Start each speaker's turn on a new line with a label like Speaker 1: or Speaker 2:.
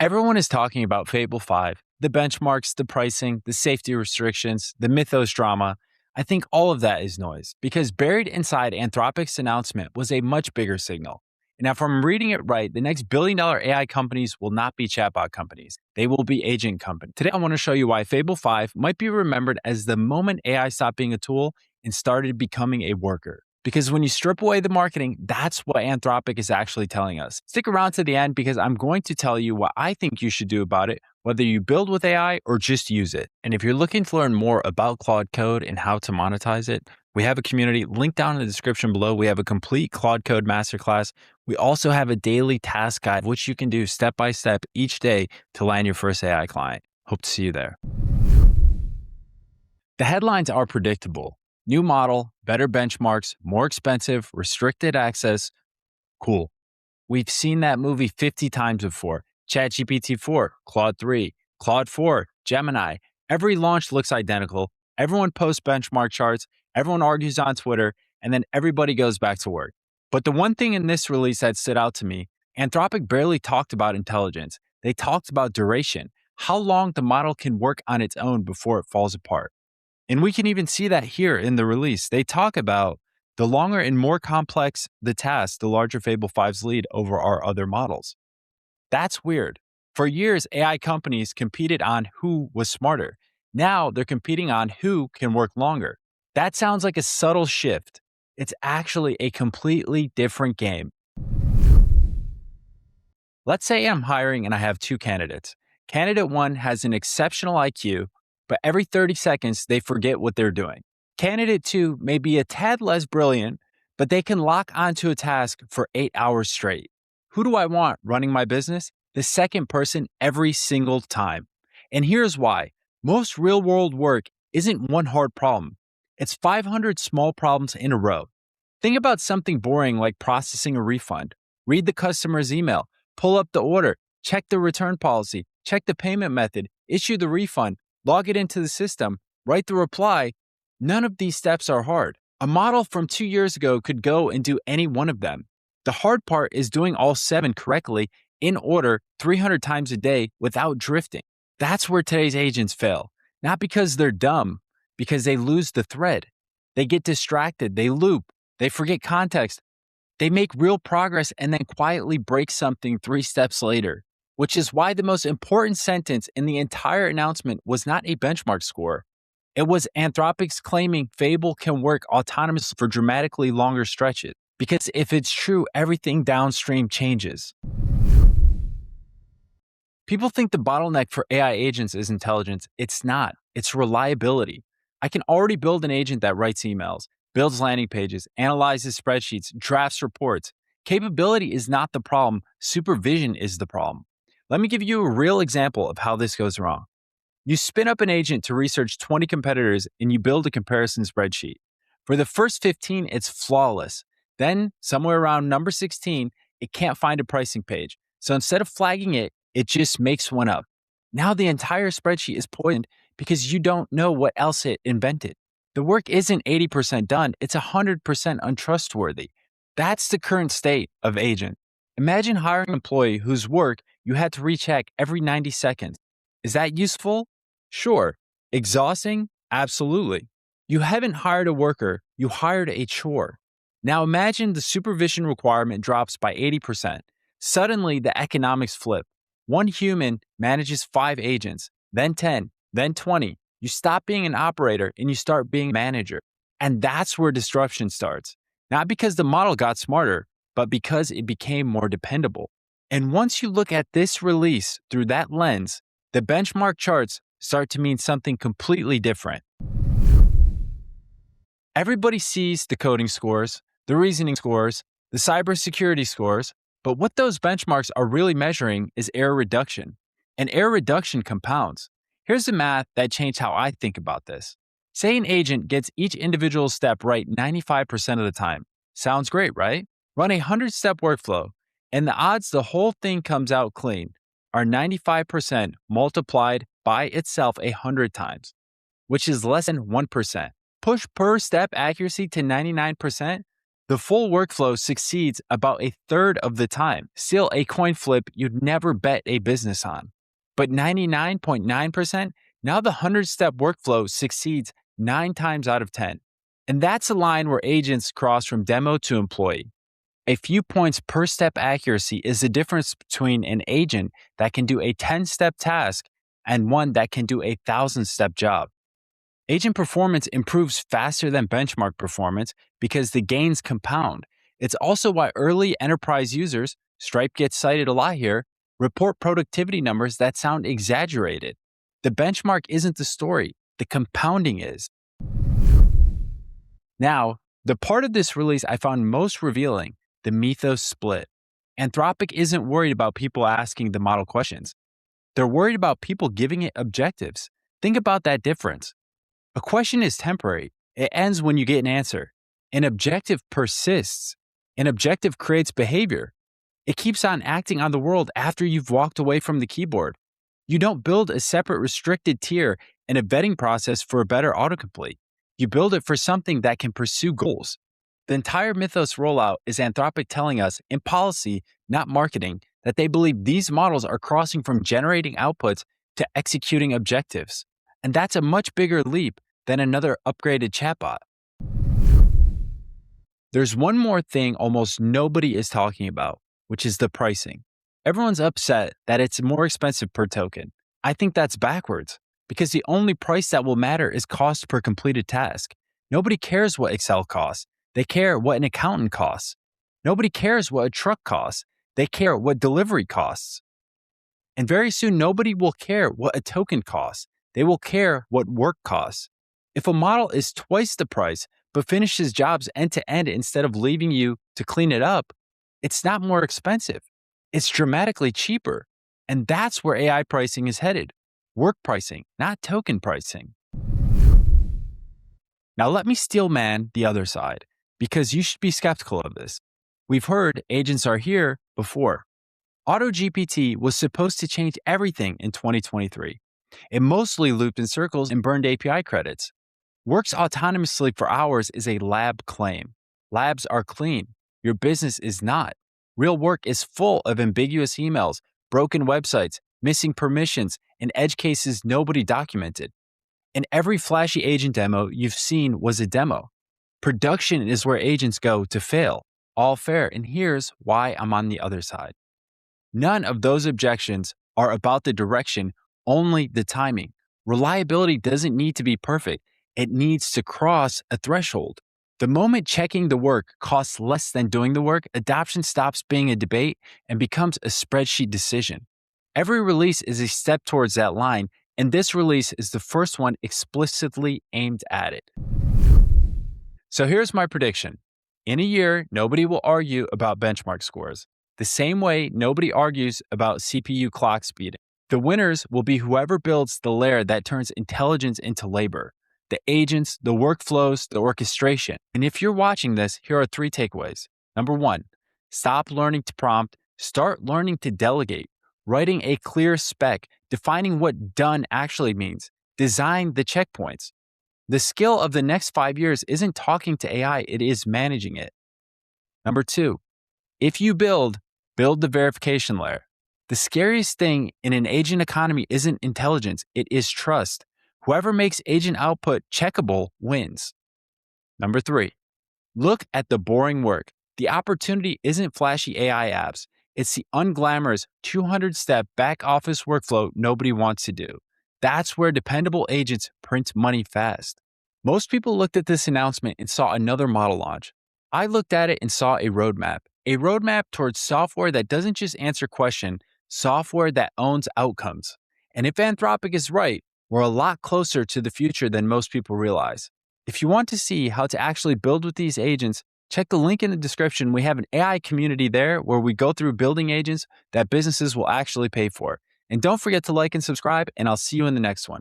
Speaker 1: Everyone is talking about Fable 5, the benchmarks, the pricing, the safety restrictions, the Mythos drama. I think all of that is noise because buried inside Anthropic's announcement was a much bigger signal. And if I'm reading it right, the next billion-dollar AI companies will not be chatbot companies. They will be agent companies. Today, I want to show you why Fable 5 might be remembered as the moment AI stopped being a tool and started becoming a worker. Because when you strip away the marketing, that's what Anthropic is actually telling us. Stick around to the end because I'm going to tell you what I think you should do about it, whether you build with AI or just use it. And if you're looking to learn more about Claude Code and how to monetize it, we have a community linked down in the description below. We have a complete Claude Code masterclass. We also have a daily task guide, which you can do step by step each day to land your first AI client. Hope to see you there. The headlines are predictable. New model, better benchmarks, more expensive, restricted access. Cool. We've seen that movie 50 times before. ChatGPT 4, Claude 3, Claude 4, Gemini. Every launch looks identical. Everyone posts benchmark charts. Everyone argues on Twitter. And then everybody goes back to work. But the one thing in this release that stood out to me, Anthropic barely talked about intelligence. They talked about duration, how long the model can work on its own before it falls apart. And we can even see that here in the release. They talk about the longer and more complex the task, the larger Fable 5's lead over our other models. That's weird. For years, AI companies competed on who was smarter. Now they're competing on who can work longer. That sounds like a subtle shift. It's actually a completely different game. Let's say I'm hiring and I have two candidates. Candidate 1 has an exceptional IQ, but every 30 seconds, they forget what they're doing. Candidate 2 may be a tad less brilliant, but they can lock onto a task for 8 hours straight. Who do I want running my business? The second person every single time. And here's why. Most real-world work isn't one hard problem. It's 500 small problems in a row. Think about something boring like processing a refund. Read the customer's email, pull up the order, check the return policy, check the payment method, issue the refund, log it into the system, write the reply. None of these steps are hard. A model from 2 years ago could go and do any one of them. The hard part is doing all 7 correctly in order 300 times a day without drifting. That's where today's agents fail. Not because they're dumb, because they lose the thread. They get distracted, they loop, they forget context. They make real progress and then quietly break something 3 steps later. Which is why the most important sentence in the entire announcement was not a benchmark score. It was Anthropic's claiming Fable can work autonomously for dramatically longer stretches. Because if it's true, everything downstream changes. People think the bottleneck for AI agents is intelligence. It's not. It's reliability. I can already build an agent that writes emails, builds landing pages, analyzes spreadsheets, drafts reports. Capability is not the problem. Supervision is the problem. Let me give you a real example of how this goes wrong. You spin up an agent to research 20 competitors and you build a comparison spreadsheet. For the first 15, it's flawless. Then, somewhere around number 16, it can't find a pricing page. So instead of flagging it, it just makes one up. Now the entire spreadsheet is poisoned because you don't know what else it invented. The work isn't 80% done, it's 100% untrustworthy. That's the current state of agent. Imagine hiring an employee whose work you had to recheck every 90 seconds. Is that useful? Sure. Exhausting? Absolutely. You haven't hired a worker, you hired a chore. Now imagine the supervision requirement drops by 80%. Suddenly, the economics flip. One human manages 5 agents, then 10, then 20. You stop being an operator and you start being a manager. And that's where disruption starts. Not because the model got smarter, but because it became more dependable. And once you look at this release through that lens, the benchmark charts start to mean something completely different. Everybody sees the coding scores, the reasoning scores, the cybersecurity scores, but what those benchmarks are really measuring is error reduction. And error reduction compounds. Here's the math that changed how I think about this. Say an agent gets each individual step right 95% of the time. Sounds great, right? Run a 100-step workflow, and the odds the whole thing comes out clean are 95% multiplied by itself 100 times, which is less than 1%. Push per step accuracy to 99%, The full workflow succeeds about a third of the time, still a coin flip you'd never bet a business on. But 99.9%, now the 100-step workflow succeeds 9 times out of 10. And that's a line where agents cross from demo to employee. A few points per step accuracy is the difference between an agent that can do a 10-step task and one that can do a 1,000-step job. Agent performance improves faster than benchmark performance because the gains compound. It's also why early enterprise users, Stripe gets cited a lot here, report productivity numbers that sound exaggerated. The benchmark isn't the story, the compounding is. Now, the part of this release I found most revealing, the Mythos split. Anthropic isn't worried about people asking the model questions. They're worried about people giving it objectives. Think about that difference. A question is temporary. It ends when you get an answer. An objective persists. An objective creates behavior. It keeps on acting on the world after you've walked away from the keyboard. You don't build a separate restricted tier and a vetting process for a better autocomplete. You build it for something that can pursue goals. The entire Mythos rollout is Anthropic telling us, in policy, not marketing, that they believe these models are crossing from generating outputs to executing objectives. And that's a much bigger leap than another upgraded chatbot. There's one more thing almost nobody is talking about, which is the pricing. Everyone's upset that it's more expensive per token. I think that's backwards, because the only price that will matter is cost per completed task. Nobody cares what Excel costs. They care what an accountant costs. Nobody cares what a truck costs. They care what delivery costs. And very soon, nobody will care what a token costs. They will care what work costs. If a model is twice the price, but finishes jobs end to end instead of leaving you to clean it up, it's not more expensive. It's dramatically cheaper. And that's where AI pricing is headed. Work pricing, not token pricing. Now let me steel man the other side, because you should be skeptical of this. We've heard agents are here before. AutoGPT was supposed to change everything in 2023. It mostly looped in circles and burned API credits. Works autonomously for hours is a lab claim. Labs are clean. Your business is not. Real work is full of ambiguous emails, broken websites, missing permissions, and edge cases nobody documented. And every flashy agent demo you've seen was a demo. Production is where agents go to fail. All fair, and here's why I'm on the other side. None of those objections are about the direction, only the timing. Reliability doesn't need to be perfect. It needs to cross a threshold. The moment checking the work costs less than doing the work, adoption stops being a debate and becomes a spreadsheet decision. Every release is a step towards that line, and this release is the first one explicitly aimed at it. So here's my prediction. In a year, nobody will argue about benchmark scores. The same way nobody argues about CPU clock speed. The winners will be whoever builds the layer that turns intelligence into labor. The agents, the workflows, the orchestration. And if you're watching this, here are 3 takeaways. Number 1, stop learning to prompt, start learning to delegate. Writing a clear spec, defining what done actually means. Design the checkpoints. The skill of the next 5 years isn't talking to AI, it is managing it. Number 2, if you build the verification layer. The scariest thing in an agent economy isn't intelligence, it is trust. Whoever makes agent output checkable wins. Number 3, look at the boring work. The opportunity isn't flashy AI apps. It's the unglamorous 200-step back office workflow nobody wants to do. That's where dependable agents print money fast. Most people looked at this announcement and saw another model launch. I looked at it and saw a roadmap towards software that doesn't just answer questions, software that owns outcomes. And if Anthropic is right, we're a lot closer to the future than most people realize. If you want to see how to actually build with these agents, check the link in the description. We have an AI community there where we go through building agents that businesses will actually pay for. And don't forget to like and subscribe, and I'll see you in the next one.